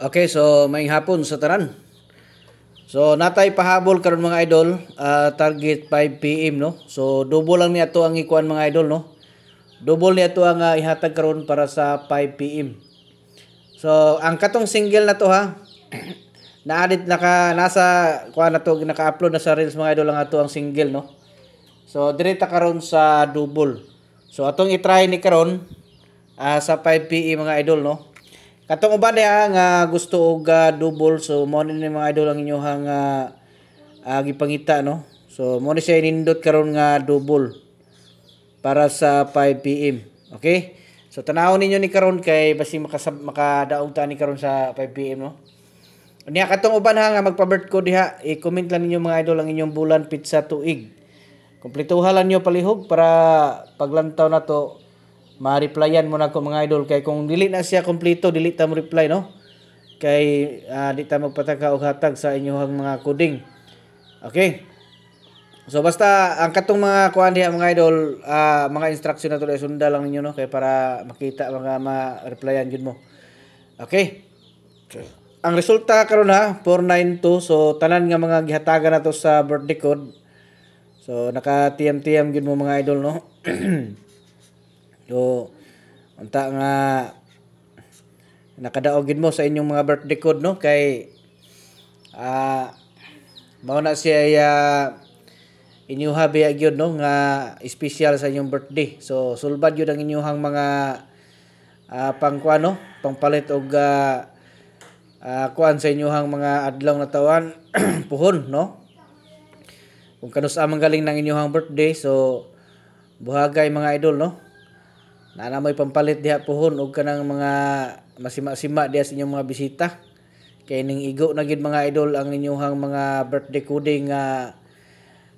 Okay, so maing hapon sa tanan. So natay pahabol karon mga idol, target 5 PM no. So double lang ni ato ang ikuan mga idol no. Double ni ato ang ihatag karon para sa 5 PM. So ang katong single na to ha. Na-edit nasa kuan na to naka-upload na sa Reels mga idol ang ato ang single no. So direta karon sa double. So atong i-try ni karon sa 5 PM mga idol no. Katong uban niya nga gusto og double, so mo ni mga idol ang inyohang gipangita no. So mo ni siya inindot karon nga double para sa 5 PM. Okay? So tanawon ninyo ni karon kay basi makadaog ta ni karon sa 5 PM no. Niya katong uban ha nga magpa-birth code diha, i-comment lang ninyo mga idol ang inyong bulan pizza tuig. Kumpletuhan lang niyo palihog para paglantaw na to ma-replyan mo na ko mga idol, kay kung dili na siya kompleto dili ta mo reply no, kay di ta magpataka og hatag sa inyong mga coding. Okay, so basta ang katong mga kuan diha mga idol, mga instruction na to sunda lang ninyo no, kay para makita mga ma-replyan jud mo. Okay, ang resulta karon ha 492. So tanan nga mga gihatagan nato sa birthday code, so naka-tiyam-tiyam jud mo mga idol no. So, unta nga nakadaogin mo sa inyong mga birthday code no, kay mao na siya inyong habi gyud no nga special sa inyong birthday. So sulbad gyud ang inyong mga pangkuan no, pangpalit og kuan sa inyong mga adlaw na tawan puhon no. Kung kanus-a man galing ng inyong birthday, so buhagay mga idol no. Na may pampalit diha pohon og kanang mga masima-sima diha sa inyong mga bisita. Kay ning igo na gid mga idol ang inyong mga birthday coding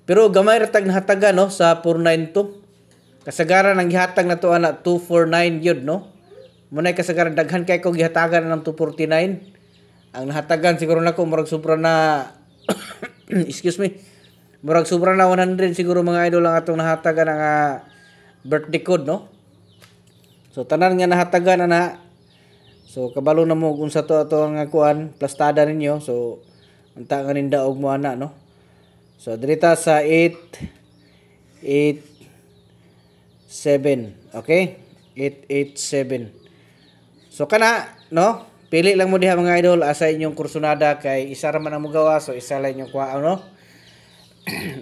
pero gamay ra tag nahataga no sa 492. Kasagaran ang gihatag na to ana 249 yun no. Munay kasagaran daghan kay ko gihatagan ng 249. Ang nahatagan siguro nako murag sobra na excuse me. Murag sobra na 100 siguro mga idol ang atong nahatagan nga birthday code no. So tanan nga nahatagan na. So kabalo na mo kung sa to ang kuan plastada ninyo. So unta nga nindaog mo ana no. So dirita sa 887. Okay? 887. So kana no, pili lang mo diha mga idol asa inyong kursunada, kay isa ra man ang mogawa, so isa lang inyong kuha no.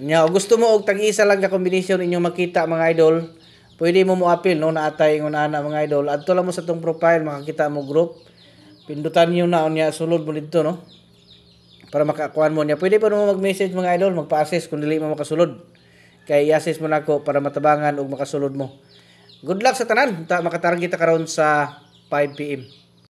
Nya gusto mo og tag-isa lang ka combination inyong makita mga idol, pwede mo appeal no, naatay ingon ana mga idol. Adto lang mo sa tong profile, makakita mo group. Pindutan niyo na unya sulod mo dito no. Para makakuan mo niya. Pwede pa mo mag-message mga idol, magpa-assess kung dili mo makasulod. Kay i-assess mo nako para matabangan og makasulod mo. Good luck sa tanan. Makatarget ta karon sa 5 PM.